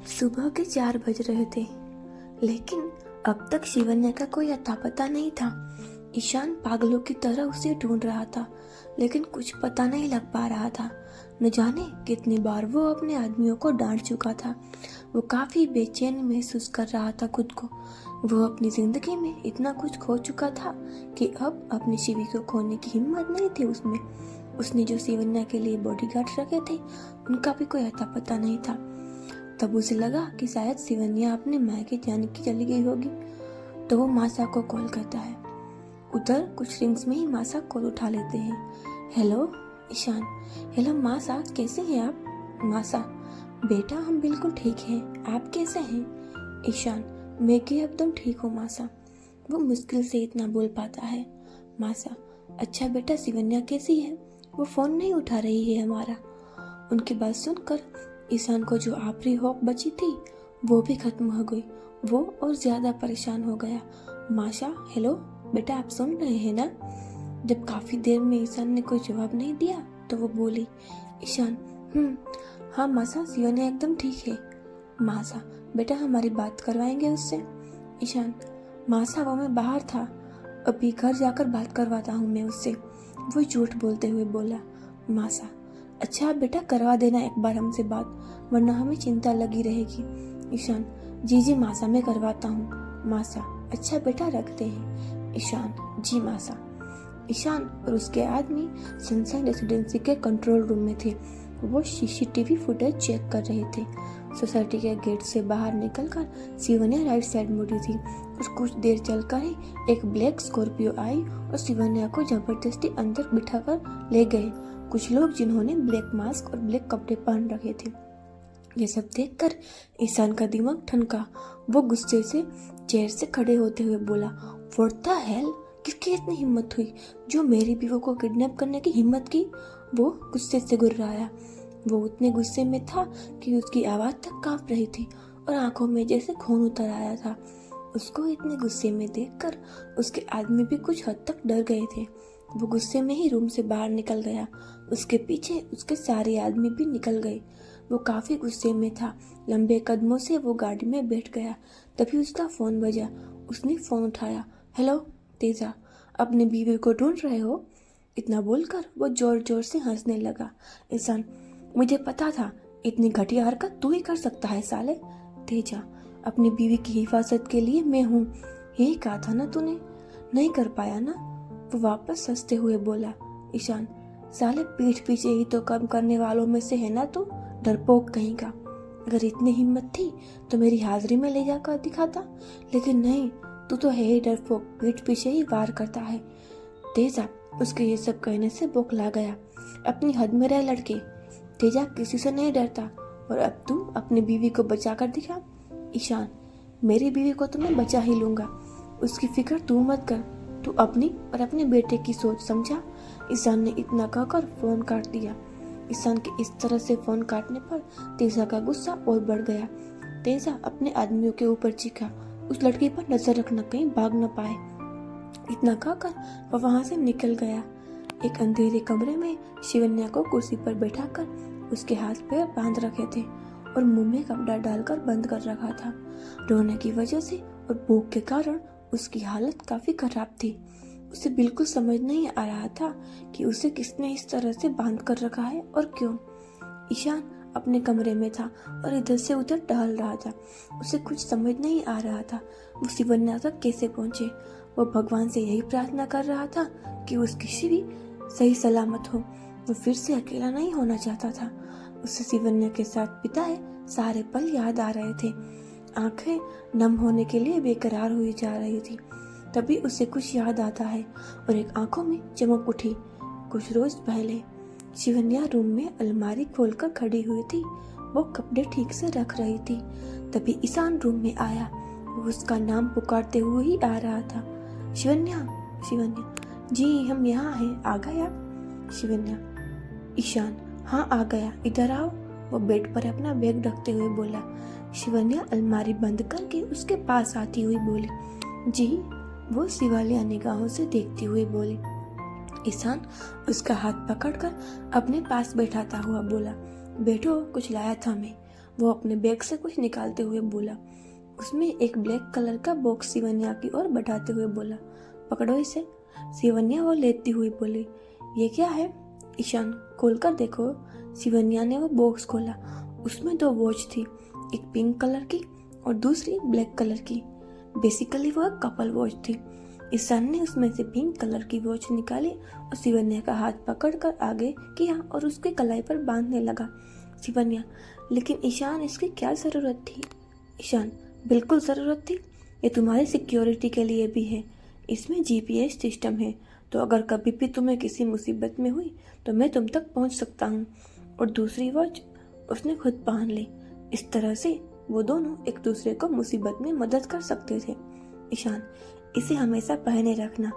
सुबह के 4 बज रहे थे, लेकिन अब तक शिवन्या का कोई अता पता नहीं था। ईशान पागलों की तरह उसे ढूंढ रहा था, लेकिन कुछ पता नहीं लग पा रहा था। न जाने कितनी बार वो अपने आदमियों को डांट चुका था। वो काफी बेचैन महसूस कर रहा था खुद को। वो अपनी जिंदगी में इतना कुछ खो चुका था कि अब अपनी शिवी को खोने की हिम्मत नहीं थी उसमें। उसने जो शिवन्या के लिए बॉडीगार्ड रखे थे, उनका भी कोई अता पता नहीं था। तब उसे लगा कि शायद शिवन्या अपने मायके जाने की चली गई होगी, तो वो मासा को कॉल करता है। उधर कुछ रिंग्स में ही मासा कॉल उठा लेते हैं। हेलो ईशान। हेलो मासा, कैसे हैं आप? मासा, बेटा हम बिल्कुल ठीक हैं, आप कैसे हैं? ईशान, मैं कि एकदम ठीक हूँ मासा। वो मुश्किल से इतना बोल पाता है। मासा, अच्छा बेटा शिवन्या कैसी है? वो फोन नहीं उठा रही है हमारा। उनकी बात सुनकर ईशान को जो आखिरी होप बची थी वो भी खत्म हो गई। वो और ज्यादा परेशान हो गया। माशा, हेलो बेटा, आप सुन रहे हैं ना? जब काफी देर में ईशान ने कोई जवाब नहीं दिया तो वो बोली, ईशान, हाँ मासा, शिवन्या एकदम ठीक है। मासा, बेटा हमारी बात करवाएंगे उससे? ईशान, मासा वो मैं बाहर था, अभी घर जाकर बात करवाता हूँ मैं उससे। वो झूठ बोलते हुए बोला। मासा, अच्छा बेटा करवा देना एक बार हमसे बात, वरना हमें चिंता लगी रहेगी। ईशान, जी जी मासा, मैं करवाता हूँ। मासा, अच्छा बेटा रखते हैं। ईशान, जी मासा। ईशान और उसके आदमी सनशाइन रेसिडेंसी के कंट्रोल रूम में थे। वो सीसीटीवी फुटेज चेक कर रहे थे। सोसाइटी के गेट से बाहर निकलकर शिवन्या राइट साइड मुड़ी थी और कुछ देर चलकर ही एक ब्लैक स्कॉर्पियो आई और शिवन्या को जबरदस्ती अंदर बिठाकर ले गए कुछ लोग जिन्होंने ब्लैक मास्क और ब्लैक कपड़े पहन रखे थे। ये सब देखकर ईशान का दिमाग ठनका। वो गुस्से से चेयर से खड़े होते हुए बोला, व्हाट द हेल, किसकी इतनी हिम्मत हुई जो मेरी बीवी को किडनैप करने की हिम्मत की? वो गुस्से से गुर्राया। वो उतने गुस्से में था कि उसकी आवाज तक कांप रही थी और आंखों में जैसे खून उतर आया था। उसको इतने गुस्से में देखकर उसके आदमी भी कुछ हद तक डर गए थे। वो गुस्से में ही रूम से बाहर निकल गया। उसके पीछे उसके सारे आदमी भी निकल गए। वो काफी गुस्से में था। लंबे कदमों से वो गाड़ी में बैठ गया। तभी उसका फोन बजा। उसने फोन उठाया। हेलो तेजा, अपने बीवी को ढूंढ रहे हो? इतना बोलकर वो जोर जोर से हंसने लगा। ईशान, मुझे पता था इतनी घटिया हरकत तू ही कर सकता है साले। तेजा, अपनी बीवी की हिफाजत के लिए मैं हूँ, यही कहा था ना तूने, नहीं कर पाया ना? वो वापस हंसते हुए बोला। ईशान, साले पीठ पीछे ही तो कम करने वालों में से है ना तू, डरपोक कहीं का। अगर इतनी हिम्मत थी तो मेरी हाजिरी में ले जाकर दिखाता, लेकिन नहीं, तू तो है ही डरपोक, पीठ पीछे ही वार करता है। तेजा उसके ये सब कहने से बौखला गया। अपनी हद में रह लड़के, तेजा किसी से नहीं डरता और अब तुम अपनी बीवी को बचा कर दिखा। ईशान, मेरी बीवी को तो मैं बचा ही लूंगा, उसकी फिक्र तू मत कर, तू अपनी और अपने बेटे की सोच, समझा? ईशान ने इतना कहकर फोन काट दिया। ईशान के इस तरह से फोन काटने पर तेजा का गुस्सा और बढ़ गया। तेजा अपने आदमियों के ऊपर चीखा, उस लड़की पर नजर रखना कहीं भाग न पाए। इतना कहकर वह वहां से निकल गया। एक अंधेरे कमरे में शिवन्या को कुर्सी पर बैठाकर उसके हाथ पैर बांध रखे थे और मुंह में कपड़ा डालकर बंद कर रखा था। रोने की वजह से और भूख के कारण उसकी हालत काफी खराब थी। उसे बिल्कुल समझ नहीं आ रहा था कि उसे किसने इस तरह से बांध कर रखा है और क्यों। ईशान अपने कमरे में था और इधर से उधर टहल रहा था। उसे कुछ समझ नहीं आ रहा था वो शिवन्या तक कैसे पहुंचे। वो भगवान से यही प्रार्थना कर रहा था कि उसकी शिवी सही सलामत हो। वो फिर से अकेला नहीं होना चाहता था। उसे शिवन्या के साथ बिताए सारे पल याद आ रहे थे। आंखें नम होने के लिए बेकरार हुई जा रही थी। तभी उसे कुछ याद आता है और एक आंखों में चमक उठी। कुछ रोज पहले शिवन्या रूम में अलमारी खोलकर खड़ी हुई थी। वो कपड़े ठीक से रख रही थी। तभी ईशान रूम में आया। वो उसका नाम पुकारते हुए ही आ रहा था। शिवन्या, शिवन्या, जी हम यहाँ हैं, आ गए आप? शिवन्या, ईशान, हाँ आ गया, इधर आओ। वो बेड पर अपना बैग रखते हुए बोला। शिवन्या अलमारी बंद करके उसके पास आती हुई बोली, जी। वो सिवालिया निगाहों से देखती हुई बोली। ईशान उसका हाथ पकड़कर अपने पास बैठाता हुआ बोला, बैठो, कुछ लाया था मैं। वो अपने बैग से कुछ निकालते हुए बोला। उसमें एक ब्लैक कलर का बॉक्स शिवन्या की ओर बढ़ाते हुए बोला, पकड़ो इसे। शिवन्या वो लेती हुई बोली, ये क्या है? ईशान, खोलकर देखो। शिवन्या ने वो बॉक्स खोला। उसमें 2 वॉच थी, एक पिंक कलर की और दूसरी ब्लैक कलर की। बेसिकली वो कपल वॉच थी। ईशान ने उसमें से पिंक कलर की वॉच निकाली और शिवन्या का हाथ पकड़कर आगे किया और उसकी कलाई पर बांधने लगा। शिवन्या, लेकिन ईशान, इसकी क्या जरूरत थी? ईशान, बिल्कुल जरूरत थी। ये तुम्हारी सिक्योरिटी के लिए भी है। इसमें GPS सिस्टम है, तो अगर कभी भी तुम्हें किसी मुसीबत में हुई तो मैं तुम तक पहुंच सकता हूँ। और दूसरी वॉच उसने खुद पहन ली। इस तरह से वो दोनों एक दूसरे को मुसीबत में मदद कर सकते थे। ईशान, इसे हमेशा पहने रखना,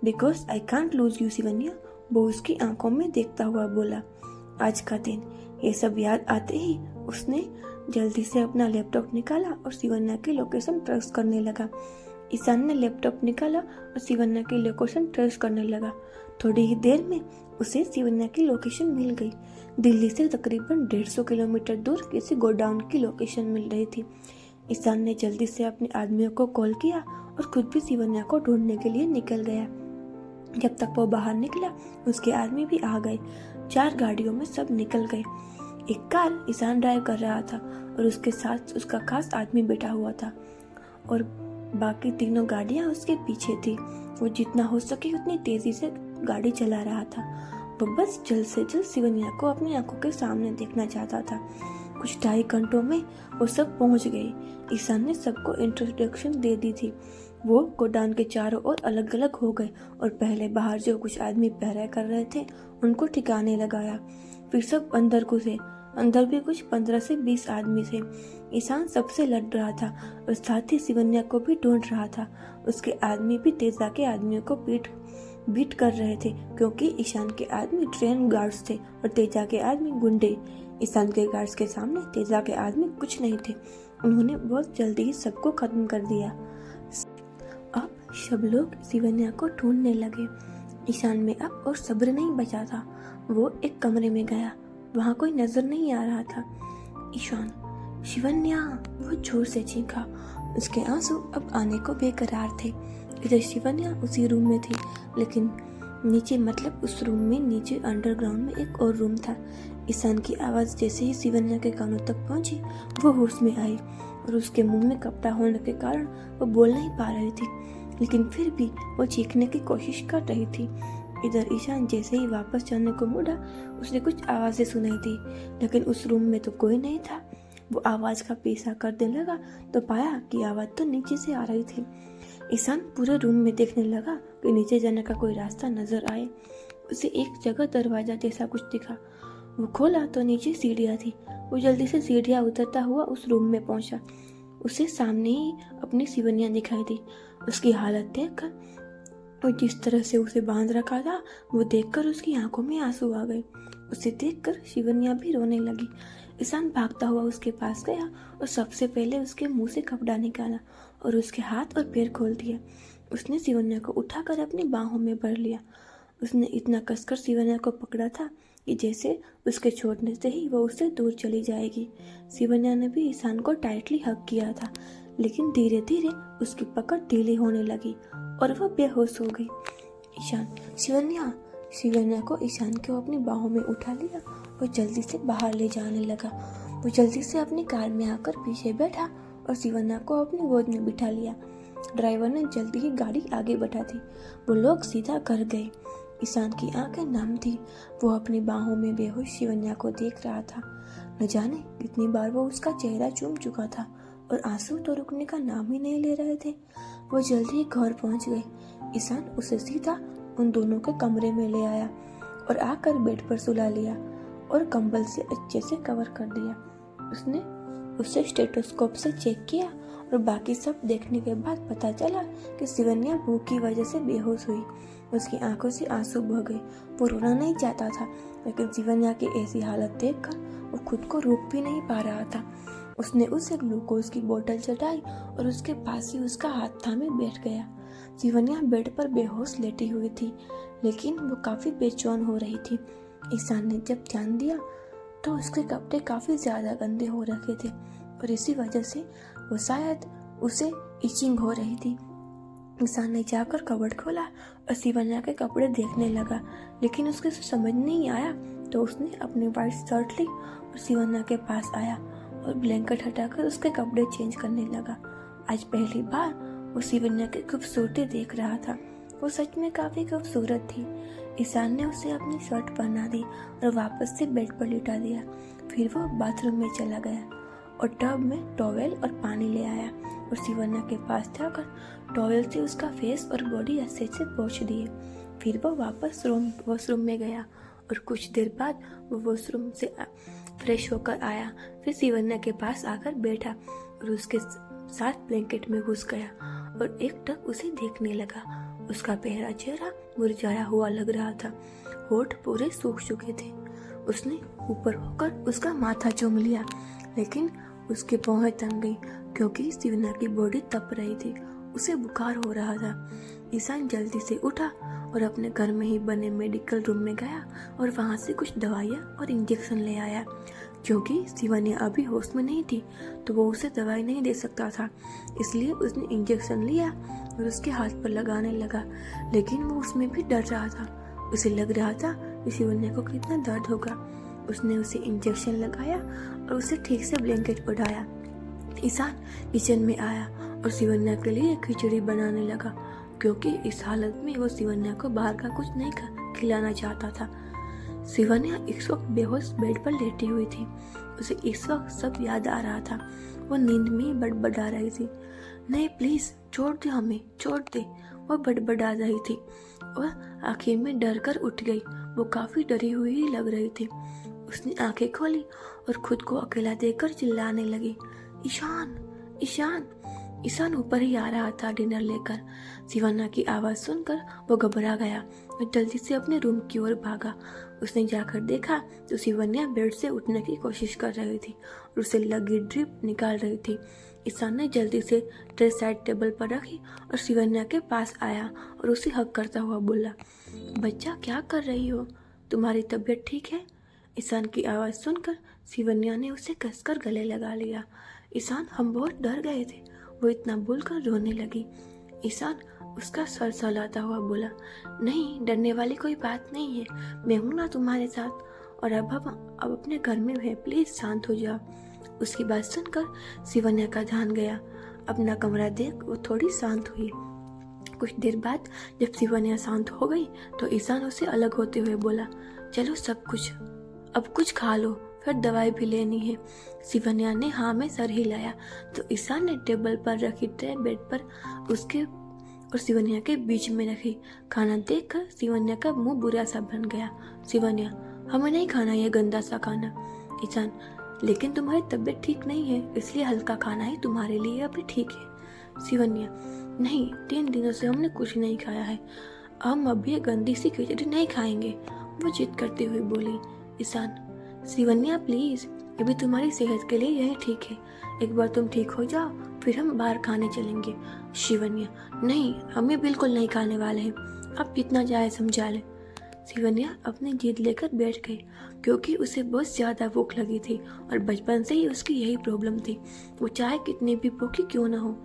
because I can't lose you. Shivanya वो उसकी आंखों में देखता हुआ बोला। आज का दिन, ये सब याद आते ही उसने जल्दी से अपना लैपटॉप निकाला और शिवन्या की लोकेशन ट्रेस करने लगा। ईशान ने लैपटॉप निकाला और शिवन्या की लोकेशन ट्रेस करने लगा। थोड़ी ही देर में उसे शिवन्या की लोकेशन मिल गई। दिल्ली से तकरीबन 150 किलोमीटर दूर किसी गोडाउन की लोकेशन मिल रही थी। ईशान ने जल्दी से अपने आदमियों को कॉल किया और खुद भी शिवन्या को ढूंढने के लिए निकल गया। जब तक वो बाहर निकला, उसके आदमी भी आ गए। 4 गाड़ियों में सब निकल गए। एक कार ईशान ड्राइव कर रहा था और उसके साथ उसका खास आदमी बैठा हुआ था और बाकी 3 गाड़ियां उसके पीछे थी। वो जितना हो सके उतनी तेजी से गाड़ी चला रहा था। वो बस जल्द से जल्द शिवन्या को अपनी आंखों के सामने देखना चाहता था। कुछ 2.5 घंटों में वो सब पहुंच गए। ईशान ने सबको इंट्रोडक्शन दे दी थी। वो गोडाउन के चारों ओर अलग अलग हो गए और पहले बाहर जो कुछ आदमी पहरा कर रहे थे उनको ठिकाने लगाया। फिर सब अंदर घुसे। अंदर भी कुछ 15 से 20 आदमी थे। ईशान सबसे लड़ रहा था और साथ ही शिवन्या को भी ढूंढ रहा था। उसके आदमी भी तेजा के आदमियों को बीट कर रहे थे, क्योंकि ईशान के आदमी ट्रेन गार्ड्स थे और तेजा के आदमी गुंडे। ईशान के गार्ड्स के सामने तेजा के आदमी कुछ नहीं थे। उन्होंने बहुत जल्दी ही सबको खत्म कर दिया। अब सब लोग शिवन्या को ढूंढने लगे। ईशान में अब और सब्र नहीं बचा था। वो एक कमरे में गया। वहां कोई नजर नहीं आ रहा था। ईशान, शिवन्या, वो जोर से चीखा। उसके आंसू अब आने को बेकरार थे। इधर शिवन्या उसी रूम में थी, लेकिन नीचे, मतलब उस रूम में नीचे अंडरग्राउंड में एक और रूम था। ईशान की आवाज जैसे ही शिवन्या के कानों तक पहुंची, वो होश में आई और उसके मुंह में कपड़ा होने के कारण वो बोल नहीं पा रही थी, लेकिन फिर भी वो चीखने की कोशिश कर रही थी। इधर ईशान जैसे ही वापस जाने को मुड़ा, उसने कुछ आवाजें सुनाई दी, लेकिन उस रूम में तो कोई नहीं था। वो आवाज का पीछा करने लगा तो पाया कि आवाज तो नीचे से आ रही थी। ईशान पूरे रूम में देखने लगा कि नीचे जाने का कोई रास्ता नजर आए। उसे एक जगह दरवाजा जैसा कुछ दिखा। वो खोला तो नीचे सीढ़ियाँ थी। वो जल्दी से सीढ़ियाँ उतरता हुआ उस रूम में पहुंचा। उसे सामने ही अपनी शिवन्या दिखाई दी। उसकी हालत देखकर और जिस तरह से उसे बांध रखा था, वो देखकर उसकी आंखों में आंसू आ गए। उसे देखकर शिवन्या भी रोने लगी। ईशान भागता हुआ उसके पास गया और सबसे पहले उसके मुंह से कपड़ा निकाला और उसके हाथ और पैर खोल दिया। उसने शिवन्या को उठाकर अपनी बाहों में भर लिया। उसने इतना कसकर शिवन्या को पकड़ा था कि जैसे उसके छोड़ने से ही वो उससे दूर चली जाएगी। शिवन्या ने भी ईशान को टाइटली हग किया था, लेकिन धीरे धीरे उसकी पकड़ ढीली होने लगी और वह बेहोश हो गई। ईशान, शिवन्या को ईशान को अपनी बाहों में उठा लिया और जल्दी से बाहर ले जाने लगा। वो जल्दी से अपनी कार में आकर पीछे बैठा और शिवन्या को अपनी गोद में बिठा लिया। ड्राइवर ने जल्दी ही गाड़ी आगे बढ़ा दी। वो लोग सीधा घर गए। ईशान की आंखें नम थी। वो अपनी बाहों में बेहोश शिवन्या को देख रहा था। न जाने कितनी बार वो उसका चेहरा चूम चुका था और आंसू तो रुकने का नाम ही नहीं ले रहे थे। वो जल्दी ही घर पहुंच गए। ईशान उसे सीधा उन दोनों के कमरे में ले आया और आकर बेड पर सुला लिया और कंबल से अच्छे से कवर कर दिया। उसने उसे स्टेथोस्कोप से चेक किया और बाकी सब देखने के बाद पता चला कि शिवन्या भूख की वजह से बेहोश हुई। उसकी आंखों से आंसू बह गए। वो रोना नहीं चाहता था, लेकिन शिवन्या की ऐसी हालत देखकर वो खुद को रोक भी नहीं पा रहा था। उसने उसे ग्लूकोज की बोतल चढ़ाई और उसके पास ही उसका हाथ थामे बैठ गया। शिवन्या बेड पर बेहोश लेटी हुई थी, लेकिन वो काफी बेचैन हो रही थी। ईशान ने जब ध्यान दिया तो उसके कपड़े काफ़ी ज़्यादा गंदे हो रखे थे और इसी वजह से वो शायद उसे इचिंग हो रही थी। ईशान ने जाकर कबर्ड खोला और शिवन्या के कपड़े देखने लगा, लेकिन उसके समझ नहीं आया। तो उसने अपनी वाइट शर्ट ली और शिवन्या के पास आया और ब्लैंकेट हटाकर उसके कपड़े चेंज करने लगा। आज पहली बार वो शिवन्या की खूबसूरती देख रहा था। वो सच में काफ़ी खूबसूरत थी। ईशान ने उसे अपनी शर्ट पहना दी और वापस से बेड पर लिटा दिया। फिर वो बाथरूम में चला गया और टब में टॉवेल और पानी ले आया और शिवन्या के पास जाकर टॉवेल से उसका फेस और बॉडी अच्छे से पोंछ दिए। फिर वो वापस वॉशरूम में गया और कुछ देर बाद वो वॉशरूम से फ्रेश होकर आया। फिर शिवन्या के पास आकर बैठा और उसके साथ ब्लैंकेट में घुस गया और एकटक उसे देखने लगा। उसका पहला चेहरा मुरझाया हुआ लग रहा था, होठ पूरे सूख चुके थे। उसने ऊपर होकर उसका माथा चूम लिया, लेकिन उसकी भौहें तन गई क्योंकि शिवन्या की बॉडी तप रही थी। उसे बुखार हो रहा था। ईशान जल्दी से उठा और अपने घर में ही बने मेडिकल रूम में गया और वहां से कुछ दवाइयाँ और इंजेक्शन ले आया। क्योंकि शिवन्या अभी होश में नहीं थी तो वो उसे दवाई नहीं दे सकता था, इसलिए उसने इंजेक्शन लिया और उसके हाथ पर लगाने लगा, लेकिन वो उसमें भी डर रहा था। उसे लग रहा था कि शिवन्या को कितना दर्द होगा। उसने उसे इंजेक्शन लगाया और उसे ठीक से ब्लैंकेट ओढ़ाया। ईशान किचन में आया और शिवन्या के लिए खिचड़ी बनाने लगा, क्योंकि इस हालत में वो शिवन्या को बाहर का कुछ नहीं खिलाना चाहता था। शिवन्या इस वक्त बेहोश बेड पर लेटी हुई थी। उसे इस वक्त सब याद आ रहा था। वो नींद में ही बड़बड़ा रही थी, नहीं प्लीज छोड़ दे हमें, छोड़ दे। वो बड़बड़ा रही थी और आखिर में डर कर उठ गई। वो काफी डरी हुई ही लग रही थी। उसने आंखें खोली और खुद को अकेला देखकर चिल्लाने लगी, ईशान ईशान। ईशान ऊपर ही आ रहा था डिनर लेकर। शिवन्या की आवाज सुनकर वो घबरा गया और जल्दी से अपने रूम की ओर भागा। उसने जाकर देखा तो शिवन्या बेड से उठने की कोशिश कर रही थी और उसे लगी ड्रिप निकाल रही थी। ईशान ने जल्दी से ट्रे साइड टेबल पर रखी और शिवन्या के पास आया और उसे हक करता हुआ बोला, बच्चा क्या कर रही हो, तुम्हारी तबीयत ठीक है? ईशान की आवाज़ सुनकर शिवन्या ने उसे कसकर गले लगा लिया। ईशान, हम बहुत डर गए थे। वो इतना बोलकर रोने लगी। ईशान उसका सर सहलाता हुआ बोला, नहीं डरने वाली कोई बात नहीं है, मैं हूं ना तुम्हारे साथ। और अब अपने घर में है, प्लीज शांत हो जाओ। उसकी बात सुनकर शिवन्या का ध्यान गया। अपना कमरा देख वो थोड़ी शांत हुई। कुछ देर बाद जब शिवन्या शांत हो गई तो ईशान उसे अलग होते हुए बोला, चलो सब कुछ अब कुछ खा लो, फिर दवाई भी लेनी है। शिवन्या ने हाँ में सर हिलाया तो ईशान ने टेबल पर रखी ट्रे बेड पर उसके और शिवन्या के बीच में रखी। खाना देखकर शिवन्या का मुंह बुरा सा बन गया। शिवन्या, हमें नहीं खाना ये गंदा सा खाना। ईशान, लेकिन तुम्हारी तबीयत ठीक नहीं है, इसलिए हल्का खाना ही तुम्हारे लिए अभी ठीक है। शिवन्या, नहीं 3 दिनों से हमने कुछ नहीं खाया है, हम अभी ये गंदी सी खिचड़ी नहीं खाएंगे, वो जिद करते हुए बोली। ईशान, शिवन्या प्लीज, अभी तुम्हारी सेहत के लिए यही ठीक है, एक बार तुम ठीक हो जाओ फिर हम बाहर खाने चलेंगे। शिवन्या, नहीं हम ये बिल्कुल नहीं खाने वाले हैं, अब जितना चाहे समझा ले। शिवन्या अपनी जिद लेकर बैठ गई क्योंकि उसे बहुत ज्यादा भूख लगी थी और बचपन से ही उसकी यही प्रॉब्लम थी। वो चाहे कितनी भी भूखी क्यों ना हो,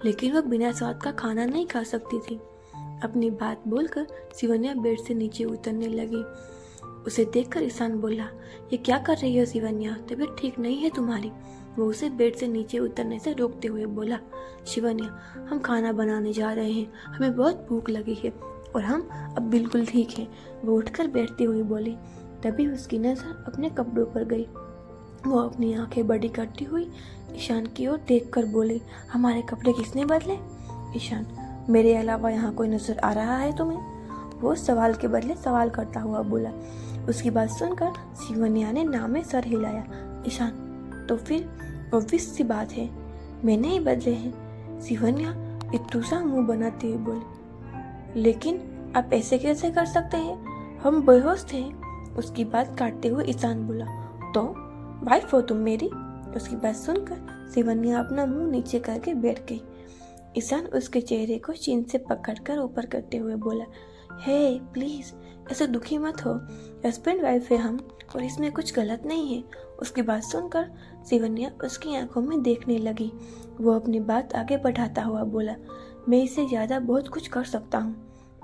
लेकिन वो बिना स्वाद का खाना नहीं खा सकती थी। अपनी बात बोलकर शिवन्या बेड से नीचे उतरने लगी। उसे देखकर ईशान बोला, ये क्या कर रही हो शिवन्या, तबीयत ठीक नहीं है तुम्हारी? वो उसे बेड से नीचे उतरने से रोकते हुए बोला, शिवन्या हम खाना बनाने जा रहे हैं, हमें बहुत भूख लगी है और हम अब बिल्कुल ठीक हैं। वो उठकर बैठती हुई बोली। तभी उसकी नजर अपने कपड़ों पर गई। वो अपनी आंखें बड़ी करती हुई ईशान की ओर देखकर बोली, हमारे कपड़े किसने बदले? ईशान, मेरे अलावा यहाँ कोई नजर आ रहा है तुम्हें? वो सवाल के बदले सवाल करता हुआ बोला। उसकी बात सुनकर शिवन्या ने ना में सर हिलाया। ईशान, तो फिर ऑब्वियस सी बात है, मैंने ही बदले हैं। शिवन्या इत्तू सा मुंह बनाती हुई बोली, लेकिन आप ऐसे कैसे कर सकते हैं, हम बेहोश थे। उसकी बात काटते हुए ईशान बोला, तो वाइफ हो तुम मेरी? उसकी बात सुनकर शिवन्या अपना मुंह नीचे करके बैठ गई। ईशान उसके चेहरे को चीन से पकड़कर ऊपर करते हुए बोला, हे प्लीज़ ऐसे दुखी मत हो, हस्बैंड वाइफ है हम और इसमें कुछ गलत नहीं है। उसकी बात सुनकर शिवन्या उसकी आंखों में देखने लगी। वो अपनी बात आगे बढ़ाता हुआ बोला, मैं इससे ज़्यादा बहुत कुछ कर सकता हूँ।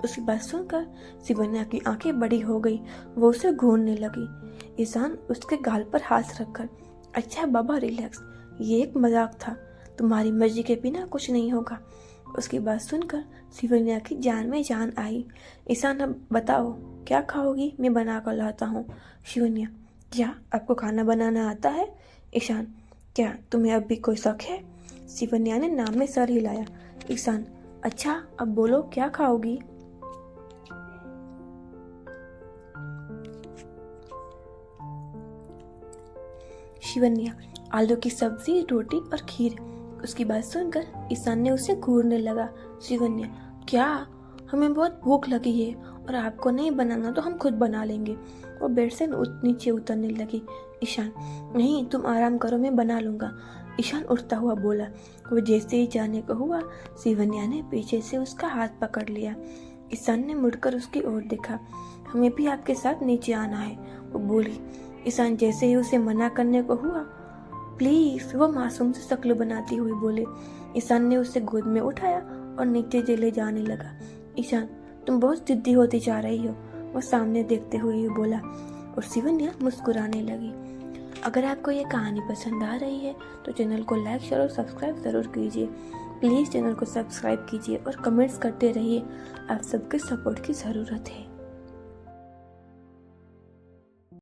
उसकी बात सुनकर शिवन्या की आंखें बड़ी हो गई। वो उसे घूरने लगी। ईशान उसके गाल पर हाथ रखकर, अच्छा बाबा रिलैक्स, ये एक मजाक था, तुम्हारी मर्जी के बिना कुछ नहीं होगा। उसकी बात सुनकर शिवन्या की जान में जान आई। ईशान अब बताओ क्या खाओगी, मैं बना कर लाता हूँ। शिवन्या, क्या आपको खाना बनाना आता है? ईशान, क्या तुम्हें अब भी कोई शक है? शिवन्या ने नाम में सर हिलाया। ईशान, अच्छा अब बोलो क्या खाओगी? शिवन्या, आलू की सब्जी, रोटी और खीर। उसकी बात सुनकर ईशान ने उसे घूरने लगा। शिवन्या, क्या? हमें बहुत भूख लगी है और आपको नहीं बनाना तो हम खुद बना लेंगे। वो बेड से नीचे उतरने लगी। ईशान, नहीं तुम आराम करो, मैं बना लूँगा। ईशान उठता हुआ बोला। वो जैसे ही जाने को हुआ, शिवन्या ने पीछे से उसका हाथ पकड़ लिया। ईशान ने मुड़कर उसकी ओर देखा। हमें भी आपके साथ नीचे आना है, वो बोली। ईशान जैसे ही उसे मना करने को हुआ, प्लीज, वो मासूम से शक्ल बनाती हुई बोले। ईशान ने उसे गोद में उठाया और नीचे ले जाने लगा। ईशान, तुम बहुत जिद्दी होती जा रही हो, वो सामने देखते हुए बोला और शिवन्या मुस्कुराने लगी। अगर आपको ये कहानी पसंद आ रही है तो चैनल को लाइक शेयर और सब्सक्राइब ज़रूर कीजिए। प्लीज़ चैनल को सब्सक्राइब कीजिए और कमेंट्स करते रहिए। आप सबके सपोर्ट की ज़रूरत है।